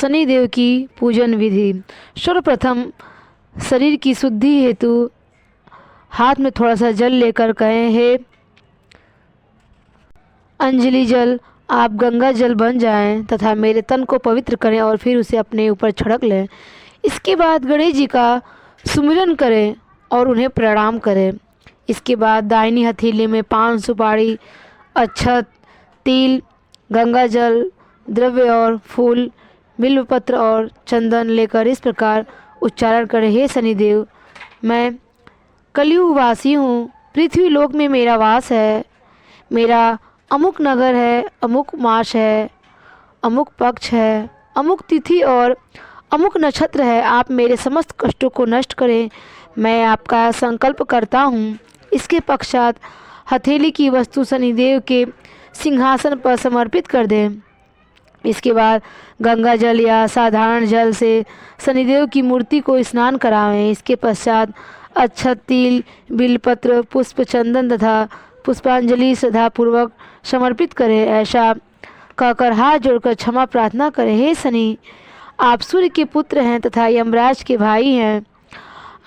शनिदेव की पूजन विधि। सर्वप्रथम शरीर की शुद्धि हेतु हाथ में थोड़ा सा जल लेकर कहें, हे अंजलि जल, आप गंगा जल बन जाएं तथा मेरे तन को पवित्र करें और फिर उसे अपने ऊपर छिड़क लें। इसके बाद गणेश जी का सुमिरन करें और उन्हें प्रणाम करें। इसके बाद दाहिनी हथेली में पान, सुपारी, अक्षत, तिल, गंगा जल, द्रव्य और फूल, बिल्वपत्र और चंदन लेकर इस प्रकार उच्चारण करें, हे शनिदेव, मैं कलयुग वासी हूँ। पृथ्वी लोक में मेरा वास है। मेरा अमुक नगर है, अमुक मास है, अमुक पक्ष है, अमुक तिथि और अमुक नक्षत्र है। आप मेरे समस्त कष्टों को नष्ट करें, मैं आपका संकल्प करता हूँ। इसके पश्चात हथेली की वस्तु शनिदेव के सिंहासन पर समर्पित कर दें। इसके बाद गंगा जल या साधारण जल से शनिदेव की मूर्ति को स्नान करावें। इसके पश्चात अक्षत, तिल, बिल्वपत्र, पुष्प, चंदन तथा पुष्पांजलि श्रद्धापूर्वक समर्पित करें। ऐसा कहकर हाथ जोड़कर क्षमा प्रार्थना करें, हे शनि, आप सूर्य के पुत्र हैं तथा यमराज के भाई हैं।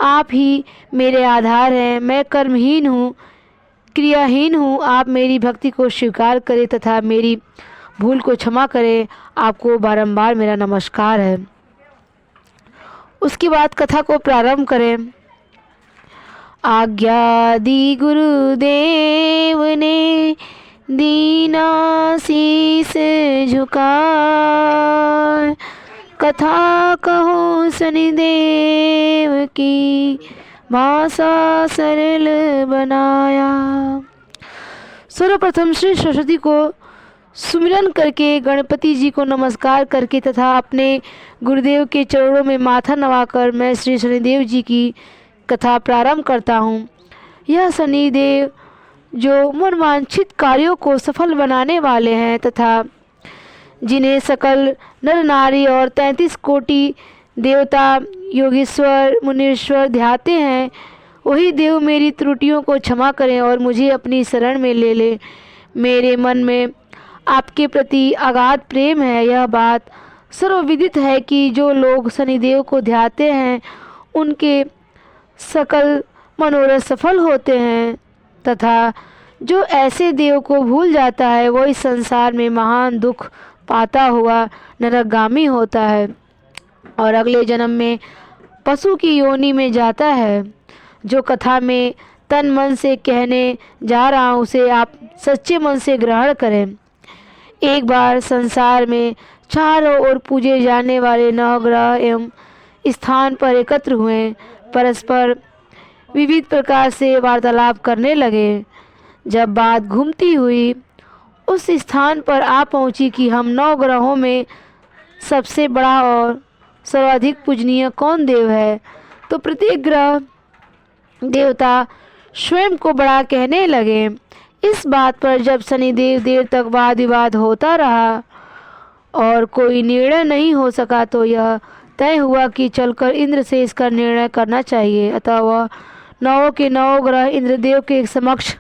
आप ही मेरे आधार हैं। मैं कर्महीन हूँ, क्रियाहीन हूँ। आप मेरी भक्ति को स्वीकार करें तथा मेरी भूल को क्षमा करें। आपको बारंबार मेरा नमस्कार है। उसके बाद कथा को प्रारंभ करें। आज्ञा दी गुरुदेव ने, दीना शीस झुकाए, कथा कहो शनिदेव की, भाषा सरल बनाया। सर्वप्रथम श्री सरस्वती को सुमिरन करके, गणपति जी को नमस्कार करके तथा अपने गुरुदेव के चरणों में माथा नवाकर मैं श्री शनिदेव जी की कथा प्रारंभ करता हूँ। यह शनिदेव जो मनवांछित कार्यों को सफल बनाने वाले हैं तथा जिन्हें सकल नर नारी और 33 कोटि देवता, योगेश्वर, मुनीश्वर ध्याते हैं, वही देव मेरी त्रुटियों को क्षमा करें और मुझे अपनी शरण में ले लें। मेरे मन में आपके प्रति अगाध प्रेम है। यह बात सर्वविदित है कि जो लोग शनिदेव को ध्याते हैं उनके सकल मनोरथ सफल होते हैं तथा जो ऐसे देव को भूल जाता है वो इस संसार में महान दुख पाता हुआ नरकगामी होता है और अगले जन्म में पशु की योनि में जाता है। जो कथा में तन मन से कहने जा रहा हूँ उसे आप सच्चे मन से ग्रहण करें। एक बार संसार में चारों ओर पूजे जाने वाले नवग्रह एवं स्थान पर एकत्र हुए, परस्पर विविध प्रकार से वार्तालाप करने लगे। जब बात घूमती हुई उस स्थान पर आ पहुंची कि हम 9 ग्रहों में सबसे बड़ा और सर्वाधिक पूजनीय कौन देव है, तो प्रत्येक ग्रह देवता स्वयं को बड़ा कहने लगे। इस बात पर जब शनिदेव देर तक वाद विवाद होता रहा और कोई निर्णय नहीं हो सका तो यह तय हुआ कि चलकर इंद्र से इसका निर्णय करना चाहिए। अतः वह 9 के 9 ग्रह इंद्रदेव के समक्ष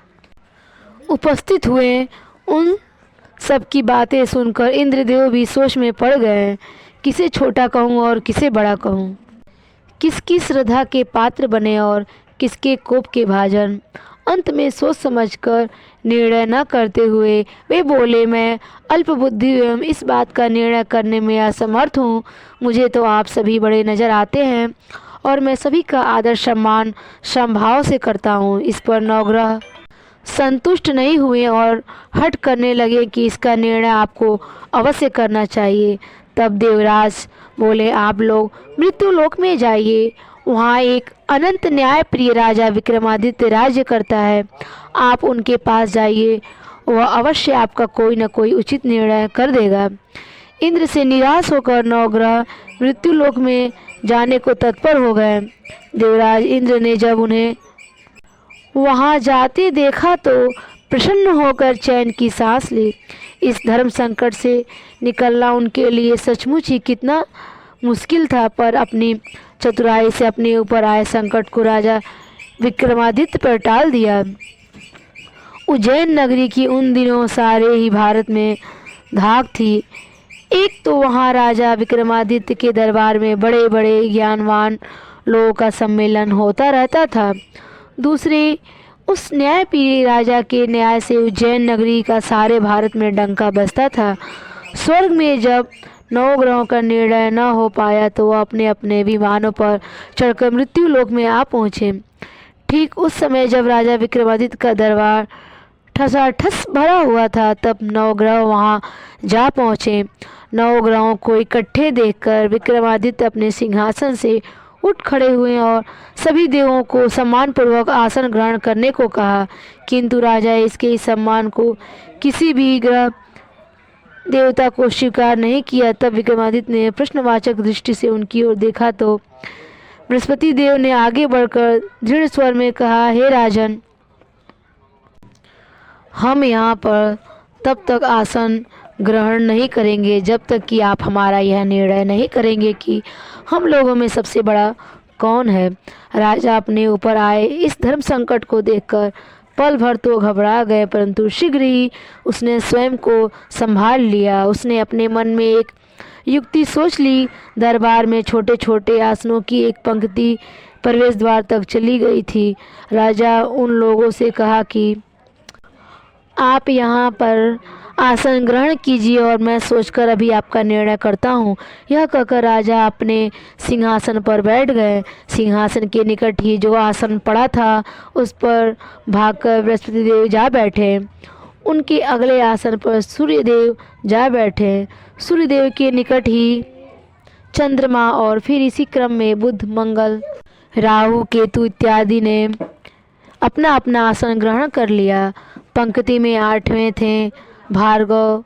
उपस्थित हुए। उन सबकी बातें सुनकर इंद्रदेव भी सोच में पड़ गए, किसे छोटा कहूँ और किसे बड़ा कहूँ, किसकी श्रद्धा के पात्र बने और किसके कोप के भाजन। अंत में सोच समझकर निर्णय न करते हुए वे बोले, मैं अल्पबुद्धि एवं इस बात का निर्णय करने में असमर्थ हूँ। मुझे तो आप सभी बड़े नज़र आते हैं और मैं सभी का आदर सम्मान समभाव से करता हूँ। इस पर 9 ग्रह संतुष्ट नहीं हुए और हट करने लगे कि इसका निर्णय आपको अवश्य करना चाहिए। तब देवराज बोले, आप लोग मृत्यु लोक में जाइए, वहाँ एक अनंत न्याय प्रिय राजा विक्रमादित्य राज्य करता है। आप उनके पास जाइए, वह अवश्य आपका कोई न कोई उचित निर्णय कर देगा। इंद्र से निराश होकर 9 ग्रह मृत्यु लोक में जाने को तत्पर हो गए। देवराज इंद्र ने जब उन्हें वहां जाते देखा तो प्रसन्न होकर चैन की सांस ली। इस धर्म संकट से निकलना उनके लिए सचमुच ही कितना मुश्किल था, पर अपनी चतुराई से अपने ऊपर आए संकट को राजा विक्रमादित्य पर टाल दिया। उज्जैन नगरी की उन दिनों सारे ही भारत में धाक थी। एक तो वहाँ राजा विक्रमादित्य के दरबार में बड़े बड़े ज्ञानवान लोगों का सम्मेलन होता रहता था, दूसरे उस न्यायप्रिय राजा के न्याय से उज्जैन नगरी का सारे भारत में डंका बजता था। स्वर्ग में जब नवग्रहों का निर्णय न हो पाया तो वह अपने अपने विमानों पर चढ़कर मृत्यु लोक में आ पहुँचे। ठीक उस समय जब राजा विक्रमादित्य का दरबार ठसाठस भरा हुआ था, तब नवग्रह वहाँ जा पहुँचे। नवग्रहों को इकट्ठे देखकर विक्रमादित्य अपने सिंहासन से उठ खड़े हुए और सभी देवों को सम्मानपूर्वक आसन ग्रहण करने को कहा, किंतु राजा इसके इस सम्मान को किसी भी ग्रह देवता को स्वीकार नहीं किया। तब विक्रमादित्य ने प्रश्नवाचक दृष्टि से उनकी ओर देखा तो बृहस्पति देव ने आगे बढ़कर दृढ़ स्वर में कहा, हे राजन, हम यहाँ पर तब तक आसन ग्रहण नहीं करेंगे जब तक कि आप हमारा यह निर्णय नहीं करेंगे कि हम लोगों में सबसे बड़ा कौन है। राजा अपने ऊपर आए इस धर्म संकट को देखकर पल भर तो घबरा गए, परंतु शीघ्र ही उसने स्वयं को संभाल लिया। उसने अपने मन में एक युक्ति सोच ली। दरबार में छोटे छोटे आसनों की एक पंक्ति प्रवेश द्वार तक चली गई थी। राजा उन लोगों से कहा कि आप यहाँ पर आसन ग्रहण कीजिए और मैं सोचकर अभी आपका निर्णय करता हूँ। यह कहकर राजा अपने सिंहासन पर बैठ गए। सिंहासन के निकट ही जो आसन पड़ा था उस पर भागकर बृहस्पति देव जा बैठे। उनके अगले आसन पर सूर्यदेव जा बैठे। सूर्यदेव के निकट ही चंद्रमा और फिर इसी क्रम में बुध, मंगल, राहु, केतु इत्यादि ने अपना अपना आसन ग्रहण कर लिया। पंक्ति में 8वें थे भार्गव,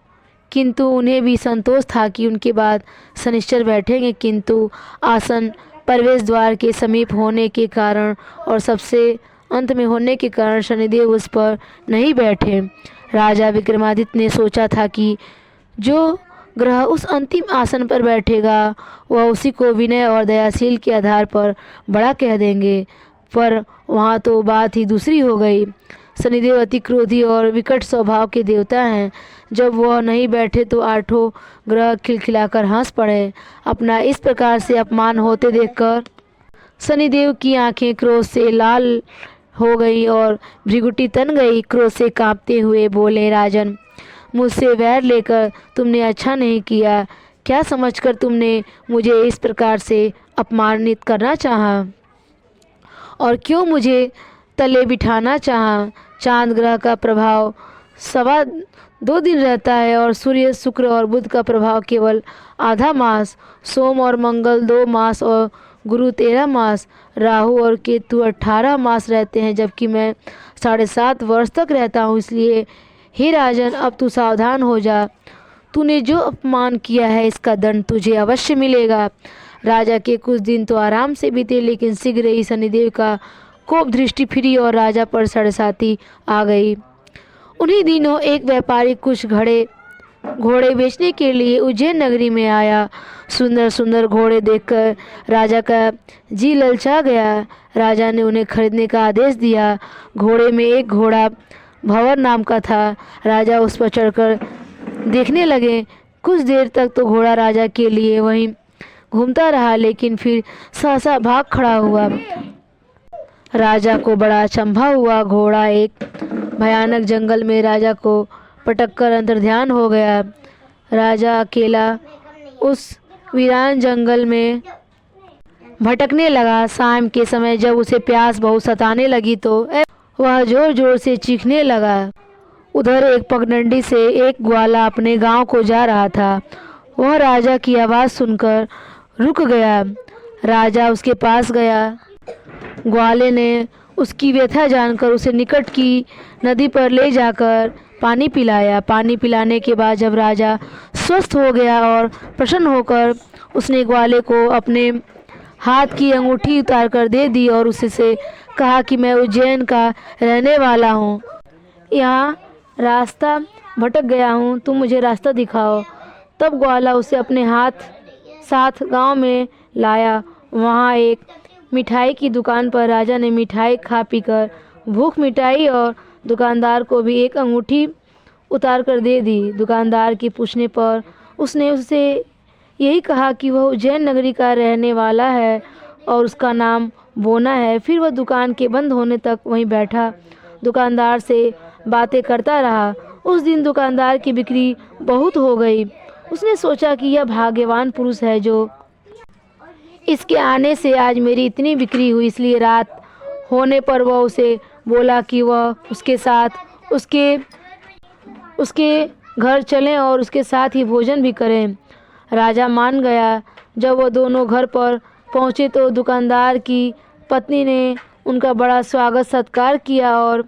किंतु उन्हें भी संतोष था कि उनके बाद शनिश्चर बैठेंगे, किंतु आसन प्रवेश द्वार के समीप होने के कारण और सबसे अंत में होने के कारण शनिदेव उस पर नहीं बैठे। राजा विक्रमादित्य ने सोचा था कि जो ग्रह उस अंतिम आसन पर बैठेगा वह उसी को विनय और दयाशील के आधार पर बड़ा कह देंगे, पर वहाँ तो बात ही दूसरी हो गई। शनिदेव अति क्रोधी और विकट स्वभाव के देवता हैं। जब वह नहीं बैठे तो 8 ग्रह खिलखिलाकर हंस पड़े। अपना इस प्रकार से अपमान होते देखकर शनिदेव की आंखें क्रोध से लाल हो गई और भृगुटी तन गई। क्रोध से कांपते हुए बोले, राजन, मुझसे वैर लेकर तुमने अच्छा नहीं किया। क्या समझकर तुमने मुझे इस प्रकार से अपमानित करना चाहा और क्यों मुझे तले बिठाना चाहा। चांद ग्रह का प्रभाव 2.25 दिन रहता है और सूर्य, शुक्र और बुध का प्रभाव केवल आधा मास। सोम और मंगल 2 मास और गुरु 13 मास। राहु और केतु 18 मास रहते हैं, जबकि मैं 7.5 वर्ष तक रहता हूँ। इसलिए हे राजन, अब तू सावधान हो जा। तूने जो अपमान किया है इसका दंड तुझे अवश्य मिलेगा। राजा के कुछ दिन तो आराम से बीते, लेकिन शीघ्र ही शनिदेव का कोप दृष्टि फिरी और राजा पर सड़साती आ गई। उन्हीं दिनों एक व्यापारी कुछ घोड़े बेचने के लिए उज्जैन नगरी में आया। सुंदर सुंदर घोड़े देखकर राजा का जी ललचा गया। राजा ने उन्हें खरीदने का आदेश दिया। घोड़े में एक घोड़ा भंवर नाम का था। राजा उस पर चढ़कर देखने लगे। कुछ देर तक तो घोड़ा राजा के लिए वहीं घूमता रहा, लेकिन फिर सहसा भाग खड़ा हुआ। राजा को बड़ा अचंभा हुआ। घोड़ा एक भयानक जंगल में राजा को पटककर अंतर्ध्यान हो गया। राजा अकेला उस वीरान जंगल में भटकने लगा। शाम के समय जब उसे प्यास बहुत सताने लगी तो वह जोर जोर से चीखने लगा। उधर एक पगडंडी से एक ग्वाला अपने गांव को जा रहा था। वह राजा की आवाज़ सुनकर रुक गया। राजा उसके पास गया। ग्वाले ने उसकी व्यथा जानकर उसे निकट की नदी पर ले जाकर पानी पिलाया। पानी पिलाने के बाद जब राजा स्वस्थ हो गया और प्रसन्न होकर उसने ग्वाले को अपने हाथ की अंगूठी उतार कर दे दी और उससे कहा कि मैं उज्जैन का रहने वाला हूँ, यहाँ रास्ता भटक गया हूँ, तुम मुझे रास्ता दिखाओ। तब ग्वाला उसे अपने साथ गांव में लाया। वहाँ एक मिठाई की दुकान पर राजा ने मिठाई खा पीकर भूख मिटाई और दुकानदार को भी एक अंगूठी उतार कर दे दी। दुकानदार के पूछने पर उसने उससे यही कहा कि वह उज्जैन नगरी का रहने वाला है और उसका नाम बोना है। फिर वह दुकान के बंद होने तक वहीं बैठा दुकानदार से बातें करता रहा। उस दिन दुकानदार की बिक्री बहुत हो गई। उसने सोचा कि यह भाग्यवान पुरुष है जो इसके आने से आज मेरी इतनी बिक्री हुई। इसलिए रात होने पर वह उसे बोला कि वह उसके साथ उसके घर चलें और उसके साथ ही भोजन भी करें। राजा मान गया। जब वह दोनों घर पर पहुँचे तो दुकानदार की पत्नी ने उनका बड़ा स्वागत सत्कार किया और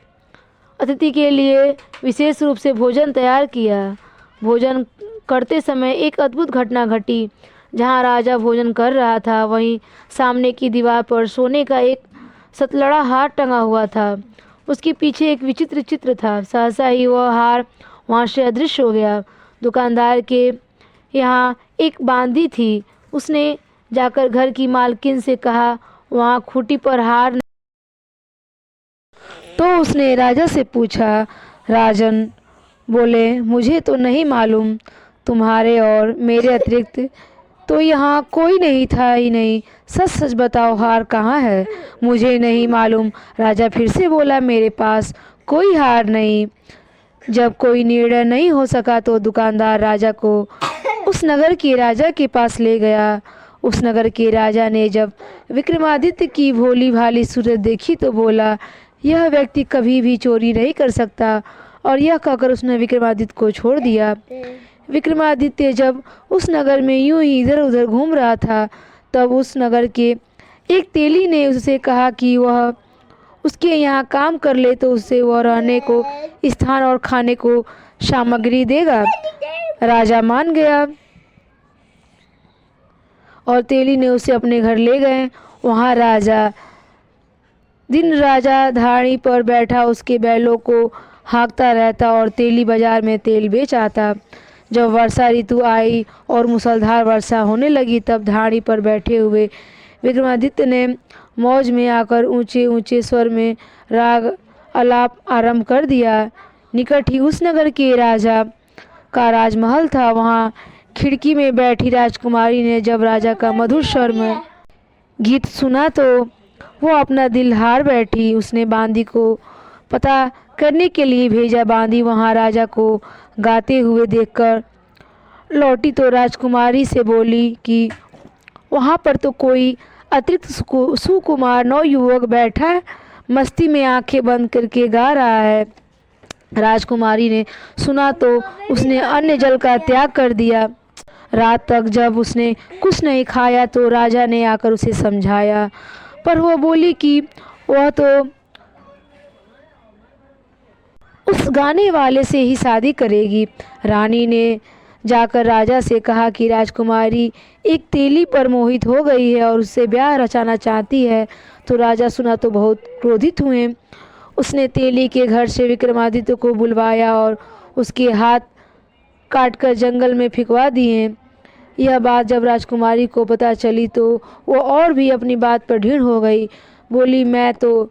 अतिथि के लिए विशेष रूप से भोजन तैयार किया। भोजन करते समय एक अद्भुत घटना घटी। जहाँ राजा भोजन कर रहा था वहीं सामने की दीवार पर सोने का एक सतलड़ा हार टंगा हुआ था। उसके पीछे एक विचित्र चित्र था। सहसा ही वह हार वहाँ से अदृश्य हो गया। दुकानदार के यहाँ एक बांदी थी। उसने जाकर घर की मालकिन से कहा, वहाँ खूंटी पर हार। तो उसने राजा से पूछा। राजन बोले, मुझे तो नहीं मालूम, तुम्हारे और मेरे अतिरिक्त तो यहाँ कोई नहीं था ही नहीं। सच सच बताओ, हार कहाँ है? मुझे नहीं मालूम। राजा फिर से बोला, मेरे पास कोई हार नहीं। जब कोई निर्णय नहीं हो सका तो दुकानदार राजा को उस नगर के राजा के पास ले गया। उस नगर के राजा ने जब विक्रमादित्य की भोली भाली सूरत देखी तो बोला, यह व्यक्ति कभी भी चोरी नहीं कर सकता। और यह कहकर उसने विक्रमादित्य को छोड़ दिया। विक्रमादित्य जब उस नगर में यूं ही इधर उधर घूम रहा था तब उस नगर के एक तेली ने उससे कहा कि वह उसके यहाँ काम कर ले तो उससे वह रहने को स्थान और खाने को सामग्री देगा। राजा मान गया और तेली ने उसे अपने घर ले गए। वहाँ राजा धाड़ी पर बैठा उसके बैलों को हाँकता रहता और तेली बाजार में तेल बेच आता। जब वर्षा ऋतु आई और मूसलाधार वर्षा होने लगी तब धाड़ी पर बैठे हुए विक्रमादित्य ने मौज में आकर ऊंचे ऊंचे स्वर में राग आलाप आरंभ कर दिया। निकट ही उस नगर के राजा का राजमहल था। वहाँ खिड़की में बैठी राजकुमारी ने जब राजा का मधुर स्वर में गीत सुना तो वो अपना दिल हार बैठी। उसने बांदी को पता करने के लिए भेजा। बांदी वहाँ राजा को गाते हुए देखकर लौटी तो राजकुमारी से बोली कि वहाँ पर तो कोई अतिरिक्त सुकुमार नवयुवक बैठा मस्ती में आंखें बंद करके गा रहा है। राजकुमारी ने सुना तो उसने अन्न जल का त्याग कर दिया। रात तक जब उसने कुछ नहीं खाया तो राजा ने आकर उसे समझाया, पर वह बोली कि वह तो उस गाने वाले से ही शादी करेगी। रानी ने जाकर राजा से कहा कि राजकुमारी एक तेली पर मोहित हो गई है और उससे ब्याह रचाना चाहती है। तो राजा सुना तो बहुत क्रोधित हुए। उसने तेली के घर से विक्रमादित्य को बुलवाया और उसके हाथ काटकर जंगल में फिकवा दिए। यह बात जब राजकुमारी को पता चली तो वो और भी अपनी बात पर ढीठ हो गई। बोली, मैं तो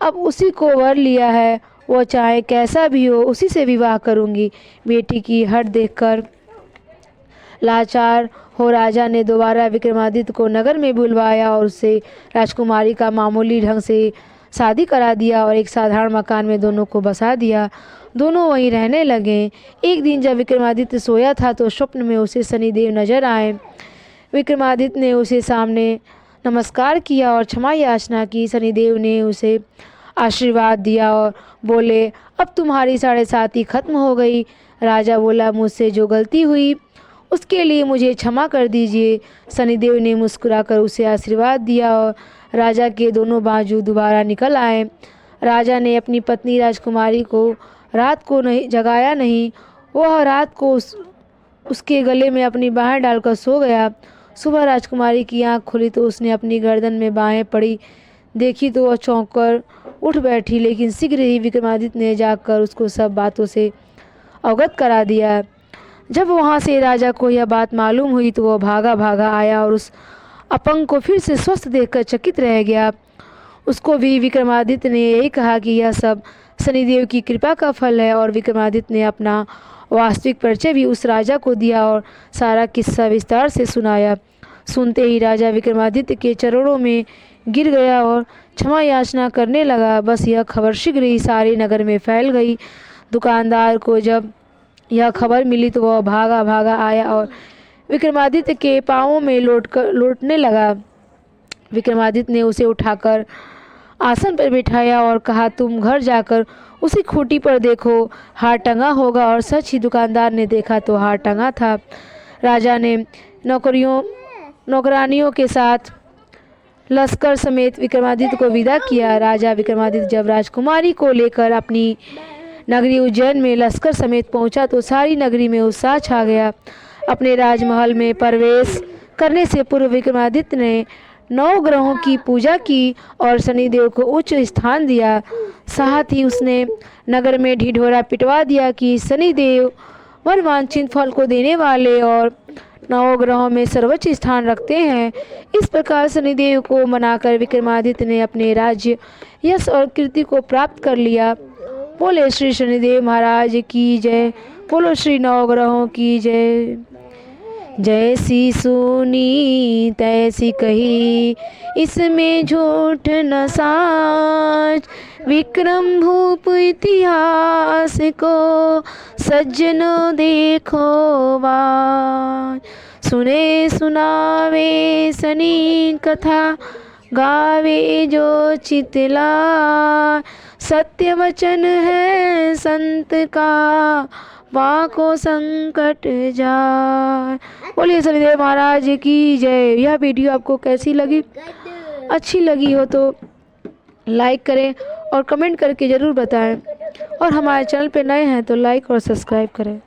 अब उसी को वर लिया है, वो चाहे कैसा भी हो उसी से विवाह करूंगी। बेटी की हट देखकर लाचार हो राजा ने दोबारा विक्रमादित्य को नगर में बुलवाया और उससे राजकुमारी का मामूली ढंग से शादी करा दिया और एक साधारण मकान में दोनों को बसा दिया। दोनों वहीं रहने लगे। एक दिन जब विक्रमादित्य सोया था तो स्वप्न में उसे शनिदेव नजर आए। विक्रमादित्य ने उसे सामने नमस्कार किया और क्षमा याचना की। शनिदेव ने उसे आशीर्वाद दिया और बोले, अब तुम्हारी 7.5 खत्म हो गई। राजा बोला, मुझसे जो गलती हुई उसके लिए मुझे क्षमा कर दीजिए। शनिदेव ने मुस्कुराकर उसे आशीर्वाद दिया और राजा के दोनों बाजू दोबारा निकल आए। राजा ने अपनी पत्नी राजकुमारी को रात को नहीं जगाया नहीं। वह रात को उसके गले में अपनी बाहें डालकर सो गया। सुबह राजकुमारी की आंख खुली तो उसने अपनी गर्दन में बाहें पड़ी देखी तो वह चौंक कर उठ बैठी, लेकिन शीघ्र ही विक्रमादित्य ने जाकर उसको सब बातों से अवगत करा दिया। जब वहाँ से राजा को यह बात मालूम हुई तो वह भागा भागा आया और उस अपंग को फिर से स्वस्थ देखकर चकित रह गया। उसको भी विक्रमादित्य ने यही कहा कि यह सब शनिदेव की कृपा का फल है और विक्रमादित्य ने अपना वास्तविक परिचय भी उस राजा को दिया और सारा किस्सा विस्तार से सुनाया। सुनते ही राजा विक्रमादित्य के चरणों में गिर गया और क्षमा याचना करने लगा। बस यह खबर शीघ्र ही सारे नगर में फैल गई। दुकानदार को जब यह खबर मिली तो वह भागा भागा आया और विक्रमादित्य के पाँवों में लौटने लगा। विक्रमादित्य ने उसे उठाकर आसन पर बिठाया और कहा, तुम घर जाकर उसी खूंटी पर देखो, हार टंगा होगा। और सच ही दुकानदार ने देखा तो हार टंगा था। राजा ने नौकरानियों के साथ लश्कर समेत विक्रमादित्य को विदा किया। राजा विक्रमादित्य जब राजकुमारी को लेकर अपनी नगरी उज्जैन में लश्कर समेत पहुंचा तो सारी नगरी में उत्साह छा गया। अपने राजमहल में प्रवेश करने से पूर्व विक्रमादित्य ने 9 ग्रहों की पूजा की और शनिदेव को उच्च स्थान दिया। साथ ही उसने नगर में ढिढोरा पिटवा दिया कि शनिदेव मनवांछित फल को देने वाले और 9 ग्रहों में सर्वोच्च स्थान रखते हैं। इस प्रकार शनिदेव को मनाकर विक्रमादित्य ने अपने राज्य यश और कीर्ति को प्राप्त कर लिया। बोले श्री शनिदेव महाराज की जय। बोलो श्री 9 ग्रहों की जय। जैसी सुनी तैसी कही, इसमें झूठ न साच। विक्रम भूप इतिहास को सज्जनों देखो बाज। सुने सुनावे सनी कथा, गावे जो चितला। सत्य वचन है संत का, वाको संकट जाए। बोलिए शनिदेव महाराज की जय। यह वीडियो आपको कैसी लगी? अच्छी लगी हो तो लाइक करें और कमेंट करके ज़रूर बताएं। और हमारे चैनल पे नए हैं तो लाइक और सब्सक्राइब करें।